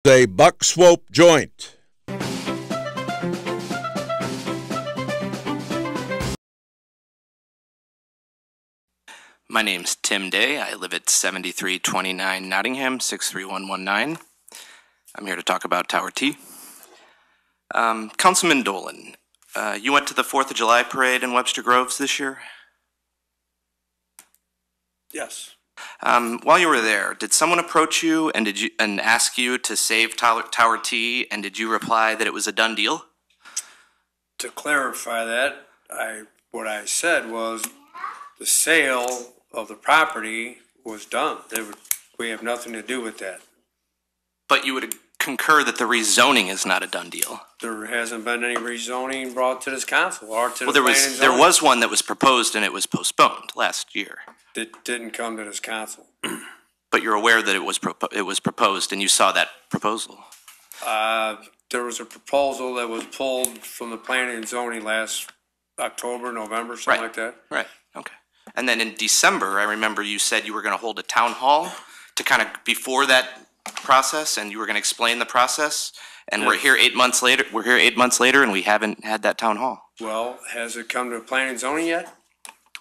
A buck swope joint. My name's Tim Day. I live at 7329 Nottingham, 63119. I'm here to talk about Tower T. Councilman Dolan, you went to the 4th of July parade in Webster Groves this year? Yes. While you were there, did someone approach you and ask you to save Tower T, and did you reply that it was a done deal? To clarify that, what I said was the sale of the property was done. We have nothing to do with that. But you would concur that the rezoning is not a done deal? There hasn't been any rezoning brought to this council or to well, the there was one that was proposed and it was postponed last year. It didn't come to this council. But you're aware that it was proposed and you saw that proposal? There was a proposal that was pulled from the planning and zoning last October, November, something like that. Right, okay. And then in December, I remember you said you were going to hold a town hall to kind of before that process, and you were going to explain the process. And we're here 8 months later. We're here 8 months later, and we haven't had that town hall. Well, has it come to planning and zoning yet?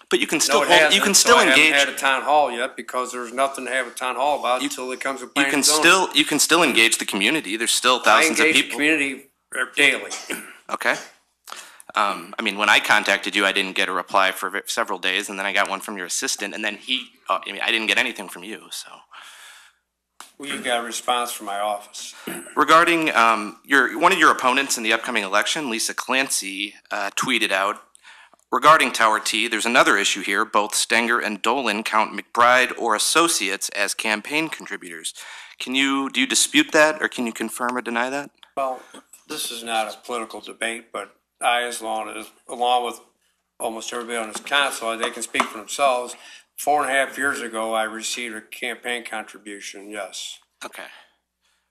But you can still you can still engage. I haven't had a town hall yet because there's nothing to have a town hall about until it comes to planning and zoning. You can still engage the community. There's still thousands of people. I engage the community daily. Okay. I mean, when I contacted you, I didn't get a reply for several days, and then I got one from your assistant, and then I didn't get anything from you, so. Well, you got a response from my office. Regarding one of your opponents in the upcoming election, Lisa Clancy, tweeted out, regarding Tower T, there's another issue here. Both Stenger and Dolan count McBride or associates as campaign contributors. Do you dispute that, or can you confirm or deny that? Well, this is not a political debate, but along with almost everybody on this council, they can speak for themselves. 4.5 years ago, I received a campaign contribution, yes. Okay.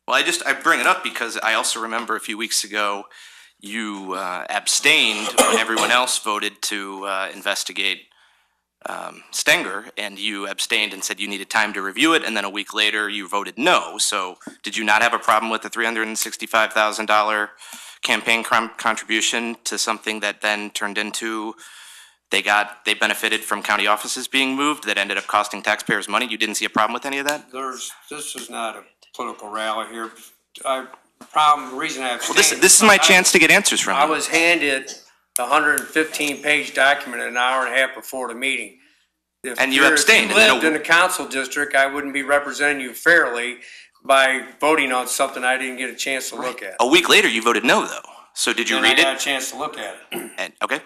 Well, I bring it up because I also remember a few weeks ago you abstained when everyone else voted to investigate Stenger, and you abstained and said you needed time to review it, and then a week later you voted no. So did you not have a problem with the $365,000 campaign contribution to something that then turned into they benefited from county offices being moved that ended up costing taxpayers money? You didn't see a problem with any of that? This is not a political rally here. The reason I abstained. Well, this is my chance to get answers from you. I was handed a 115-page document an hour and a half before the meeting. And you abstained. If you lived in the council district, I wouldn't be representing you fairly by voting on something I didn't get a chance to look at. A week later, you voted no, though. So did you read it? I got a chance to look at it. Okay.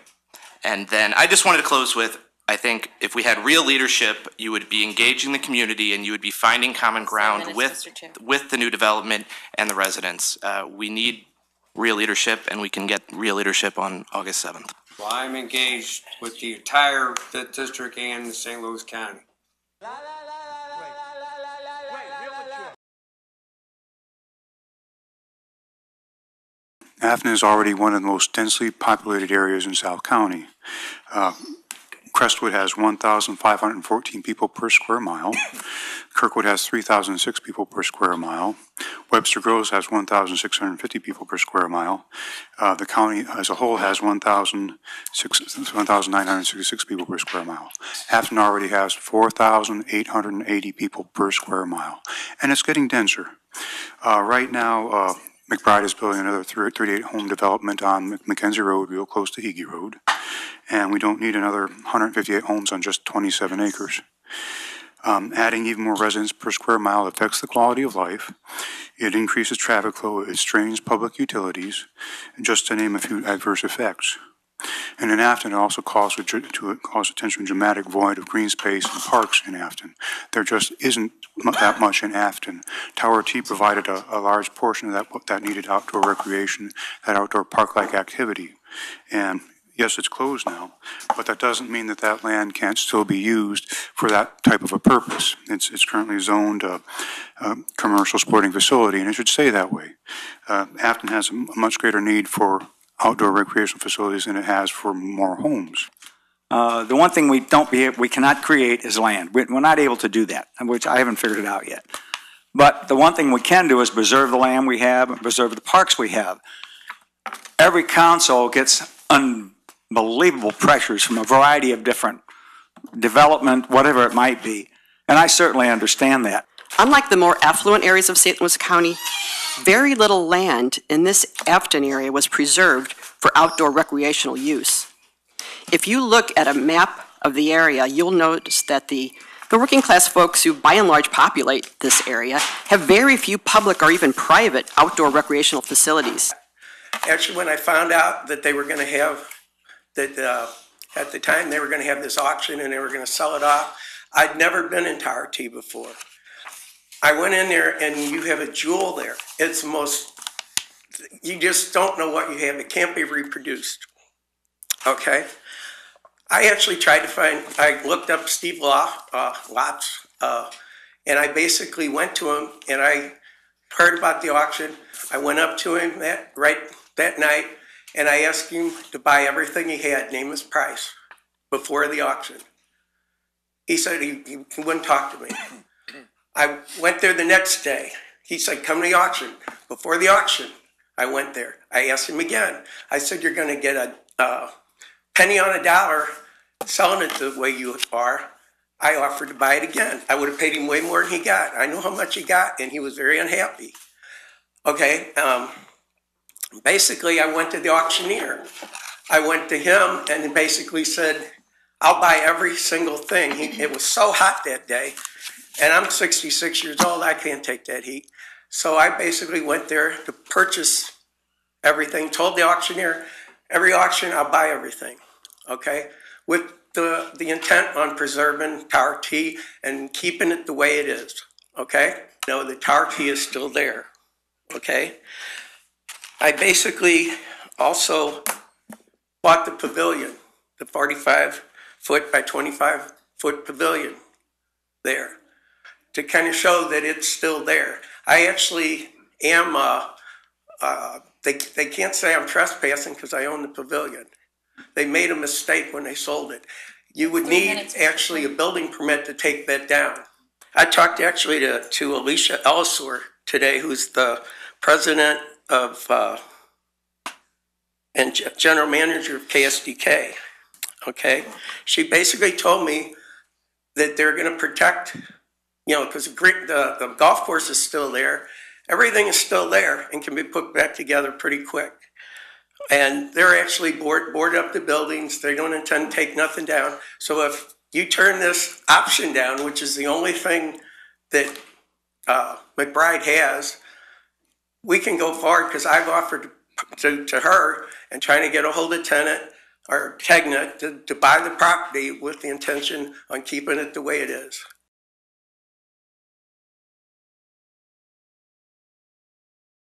And then I just wanted to close with, I think if we had real leadership, you would be engaging the community and you would be finding common ground with the new development and the residents. We need real leadership, and we can get real leadership on August 7th. Well, I'm engaged with the entire 5th District and St. Louis County. Afton is already one of the most densely populated areas in South County. Crestwood has 1,514 people per square mile. Kirkwood has 3,006 people per square mile. Webster Groves has 1,650 people per square mile. The county as a whole has 1,966 people per square mile. Afton already has 4,880 people per square mile. And it's getting denser. Right now, McBride is building another 38 home development on McKenzie Road, real close to Higgy Road. And we don't need another 158 homes on just 27 acres. Adding even more residents per square mile affects the quality of life. It increases traffic flow. It strains public utilities, just to name a few adverse effects. And in Afton, it also calls attention to a dramatic void of green space and parks in Afton. There just isn't that much in Afton. Tower T provided a large portion of that needed outdoor recreation, that outdoor park-like activity. And yes, it's closed now, but that doesn't mean that that land can't still be used for that type of a purpose. It's currently zoned a commercial sporting facility, and it should stay that way. Afton has a much greater need for outdoor recreational facilities than it has for more homes. The one thing we cannot create is land. We're not able to do that, which I haven't figured it out yet. But the one thing we can do is preserve the land we have and preserve the parks we have. Every council gets unbelievable pressures from a variety of different development, whatever it might be. And I certainly understand that. Unlike the more affluent areas of St. Louis County, very little land in this Afton area was preserved for outdoor recreational use. If you look at a map of the area, you'll notice that the working class folks who by and large populate this area have very few public or even private outdoor recreational facilities. Actually, when I found out that they were going to have, at the time they were going to have this auction and they were going to sell it off, I'd never been into RT before. I went in there and you have a jewel there. It's the most, you just don't know what you have. It can't be reproduced. Okay? I actually tried to find, I looked up Steve Lotz, and I basically went to him and I heard about the auction. I went up to him that night and I asked him to buy everything he had, name his price, before the auction. He said he wouldn't talk to me. I went there the next day. He said, come to the auction. Before the auction, I went there. I asked him again. I said, you're going to get a penny on a dollar selling it the way you are. I offered to buy it again. I would have paid him way more than he got. I know how much he got, and he was very unhappy. Okay, basically, I went to the auctioneer. I went to him and basically said, I'll buy every single thing. It was so hot that day, and I'm 66 years old. I can't take that heat. So I basically went there to purchase everything, told the auctioneer, every auction, I'll buy everything, okay? With the intent on preserving Tower T and keeping it the way it is, okay? No, the Tower T is still there, okay? I basically also bought the pavilion, the 45-foot by 25-foot pavilion there to kind of show that it's still there. I actually am, they can't say I'm trespassing because I own the pavilion. They made a mistake when they sold it. You would need actually a building permit to take that down. I talked actually to Alicia Ellisor today, who's the president of and general manager of KSDK. Okay, she basically told me that they're going to protect, you know, because the golf course is still there, everything is still there and can be put back together pretty quick. And they're actually board up the buildings. They don't intend to take nothing down. So if you turn this option down, which is the only thing that McBride has, we can go forward because I've offered to her and trying to get a hold of tenant or Tegna to buy the property with the intention on keeping it the way it is.